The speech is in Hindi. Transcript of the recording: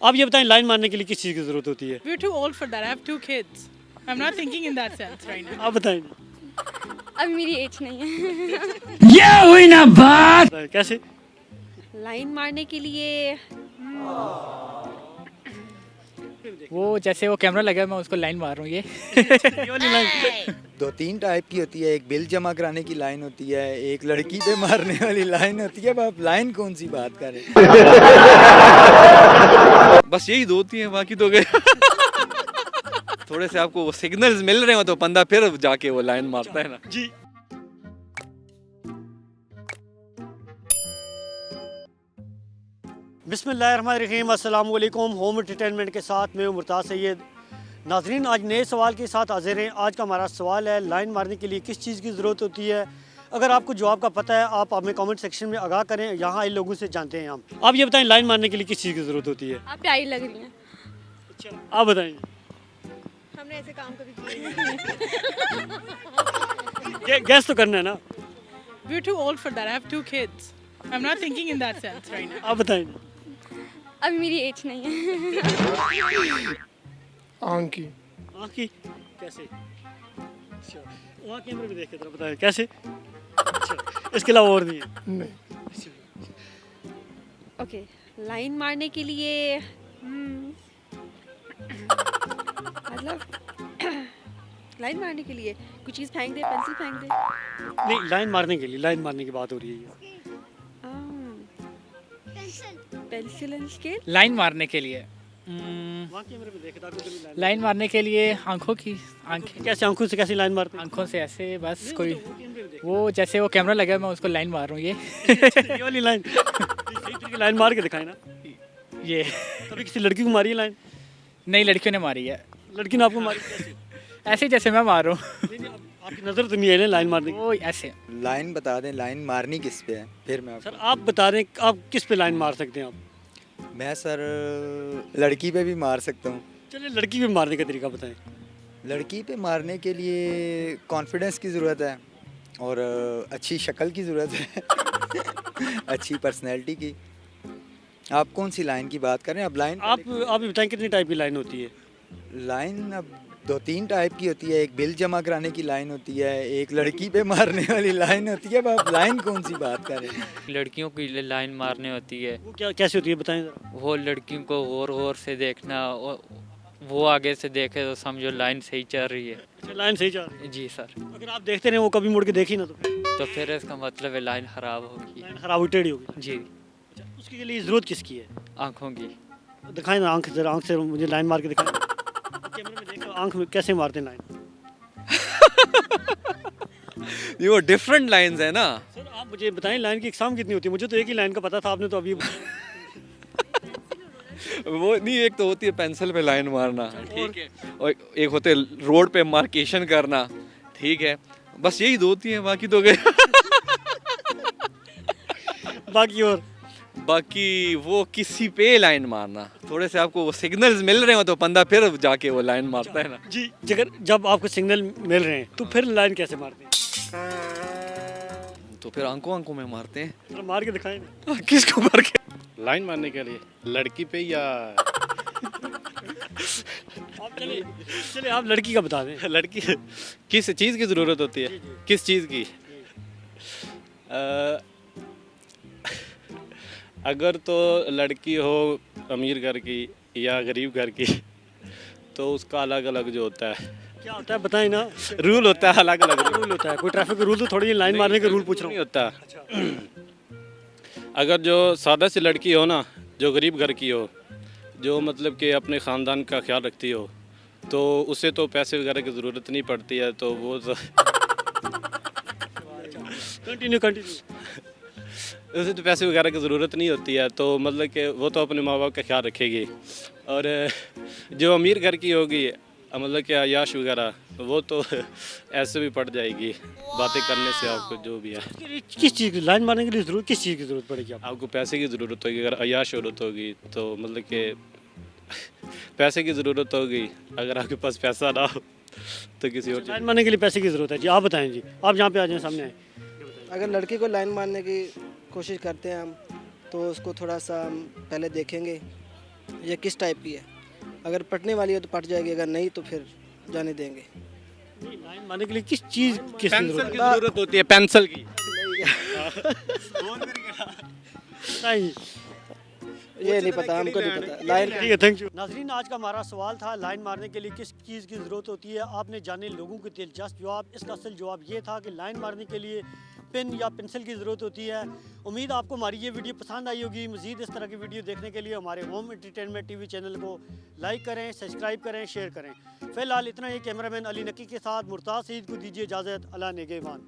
आप ये बताएं लाइन मारने के लिए किस चीज़ की ज़रूरत होती है? We're too old for that. I have 2 kids. I'm not thinking in that sense right now. आप बताएं। अभी मेरी एज नहीं है। बताएं, कैसे? लाइन मारने के लिए वो जैसे वो कैमरा लगा है, मैं उसको लाइन मार रहा हूँ ये। ये वाली लाइन। दो तीन टाइप की होती है। एक बिल जमा कराने की लाइन होती है, एक लड़की पे मारने वाली लाइन होती है। अब आप लाइन कौन सी बात कर रहे हैं? बस यही दो होती हैं, बाकी तो गए। थोड़े से आपको वो सिग्नल्स मिल रहे हो तो बंदा फिर जाके वो लाइन मारता है ना। जी। बिस्मिल्लाहिर्रहमानिर्रहीम, अस्सलाम वालेकुम। होम एंटरटेनमेंट के साथ मैं हूं मुर्ताज़ सैयद। नाजरीन, आज नए सवाल के साथ हाजिर हैं। आज का हमारा सवाल है लाइन मारने के लिए किस चीज़ की ज़रूरत होती है। अगर आपको जवाब का पता है आप हमें कमेंट सेक्शन में आगाह करें। यहाँ इन लोगों से जानते हैं हम। आप ये बताएं लाइन मारने के लिए किस चीज़ की ज़रूरत होती है? आप प्यारी लग रही हैं। अच्छा, आप बताएं। हमने ऐसे काम कभी गैस तो करना है ना। We're too old for that. I have 2 kids. I'm not thinking in that sense right now. आप बताएं। अभी मेरी एज नहीं है। आंख की आँख की कैसे? अच्छा, वहाँ कैमरे में देख के जरा बताएं कैसे? अच्छा, इसके अलावा और नहीं है? नहीं। ओके, लाइन मारने के लिए मतलब लाइन मारने के लिए कुछ चीज़ फेंक दे, पेंसिल फेंक दे। नहीं, लाइन मारने के लिए, लाइन मारने की बात हो रही है। Pencil and scale. लाइन मारने के लिए वहाँ कैमरे में देखे ताकि उधर भी लाइन मारने के लिए आंखों की आंखें कैसे आंखों से कैसी लाइन मारते हैं? आंखों से ऐसे बस नहीं, कोई वो कैमरे में देखे। वो जैसे वो कैमरा लगा है, मैं उसको लाइन मार रहा हूँ ये। ये वाली लाइन सही तरीके लाइन मार के दिखाए ना। ये कभी किसी लड़की को मारी है लाइन? नई लड़कियों ने मारी है, लड़की ने आपको मारी कैसे? ऐसे जैसे मैं मार रहा हूँ। नहीं, आपकी नज़र तो नहीं है ना लाइन मारने की। वो ऐसे लाइन बता दें, लाइन मारनी किस पे है? फिर मैं सर आप बता दें आप किस पे लाइन मार सकते हैं आप? मैं सर लड़की पे भी मार सकता हूँ। चलिए लड़की पे मारने का तरीका बताएं। लड़की पे मारने के लिए कॉन्फिडेंस की ज़रूरत है और अच्छी शक्ल की ज़रूरत है। अच्छी पर्सनैलिटी की। आप कौन सी लाइन की बात कर रहे हैं? अब लाइन आप ही बताएं कितनी टाइप की लाइन होती है? लाइन अब दो तीन टाइप की होती है। एक बिल जमा कराने की लाइन होती है, एक लड़की पे मारने वाली लाइन होती है। अब आप लाइन कौन सी बात कर रहे हैं? लड़कियों की लाइन मारने होती है। वो क्या कैसे होती है बताएं जरा। वो लड़कियों को गौर से देखना, वो आगे से देखे तो समझो लाइन सही चल रही है। अच्छा, लाइन सही चल रही है। जी सर। अगर आप देखते रहे वो कभी मुड़ के देखी ना तो फिर इसका मतलब है लाइन खराब होगी। लाइन खराब हुई टेढ़ी होगी। जी। अच्छा, उसके लिए ज़रूरत किसकी है? आँखों की। दिखाएं ना, आंख जरा, आंख से मुझे लाइन मार के दिखाएं। कैमरे में देखो आंख में कैसे मारते हैं लाइन। ये वो डिफरेंट लाइंस है ना। सर आप मुझे बताएं लाइन की इकसाम कितनी होती है? मुझे तो एक ही लाइन का पता था, आपने तो अभी वो नहीं, एक तो होती है पेंसिल पे लाइन मारना, ठीक है, और एक होते है रोड पे मार्केशन करना, ठीक है। बस यही दो होती हैं, बाकी तो गए। बाकी वो किसी पे लाइन मारना। थोड़े से आपको वो सिग्नल्स मिल रहे हो तो बंदा फिर जाके वो लाइन मारता है ना। जी। जब आपको सिग्नल मिल रहे हैं तो फिर लाइन कैसे मारते हैं? तो फिर आंखों में मारते हैं। जरा मार के दिखाएं ना। किसको मार के? लाइन मारने के लिए लड़की पे या आप चलिए आप लड़की का बता दें। लड़की किस चीज़ की ज़रूरत होती है? किस चीज़ की? अगर तो लड़की हो अमीर घर की या गरीब घर की तो उसका अलग अलग जो होता है क्या होता है बताएं ना। रूल होता है, अलग अलग रूल होता है, कोई ट्रैफिक रूल तो थोड़ी लाइन मारने के रूल पूछ रहा नहीं हूँ। होता। अगर जो सादा सी लड़की हो ना, जो गरीब घर की हो, जो मतलब कि अपने ख़ानदान का ख्याल रखती हो, तो उसे तो पैसे वगैरह की ज़रूरत नहीं पड़ती है। तो वो तो कंटिन्यू उसे तो पैसे वगैरह की ज़रूरत नहीं होती है। तो मतलब कि वो तो अपने माँ बाप का ख्याल रखेगी। और जो अमीर घर की होगी, मतलब कि अयाश वगैरह, वो तो ऐसे भी पड़ जाएगी बातें करने से। आपको जो भी है, किस चीज़ की लाइन मारने के लिए जरूरत, किस चीज़ की जरूरत पड़ेगी आपको? आपको पैसे की ज़रूरत होगी। अगर अयाश औरत होगी तो मतलब कि पैसे की ज़रूरत होगी। अगर आपके पास पैसा ना हो तो किसी और लाइन मारने के लिए पैसे की जरूरत है। जी आप बताएं जी, आप यहाँ पे आ जाएं, सामने आए। अगर लड़की को लाइन मारने की कोशिश करते हैं हम, तो उसको थोड़ा सा हम पहले देखेंगे या किस टाइप की है। अगर पटने वाली है तो पट जाएगी, अगर नहीं तो फिर जाने देंगे। नहीं, लाइन मारने के लिए किस चीज़ की पेंसिल जरूरत की ज़रूरत होती है, पेंसिल की। नहीं ये नहीं पता, हमको नहीं पता। लाइन ठीक है, थैंक यू। नाजरीन, आज का हमारा सवाल था लाइन मारने के लिए किस चीज़ की ज़रूरत होती है। आपने जाने लोगों के दिलचस्प जवाब। इसका असल जवाब ये था कि लाइन मारने के लिए पेन या पेंसिल की ज़रूरत होती है। उम्मीद आपको हमारी ये वीडियो पसंद आई होगी। मज़ीद इस तरह की वीडियो देखने के लिए हमारे होम एंटरटेनमेंट टीवी चैनल को लाइक करें, सब्सक्राइब करें, शेयर करें। फ़िलहाल इतना ही। कैमरामैन अली नकी के साथ मुर्ताज़ सईद को दीजिए इजाज़त। अल्लाह नेगेबान।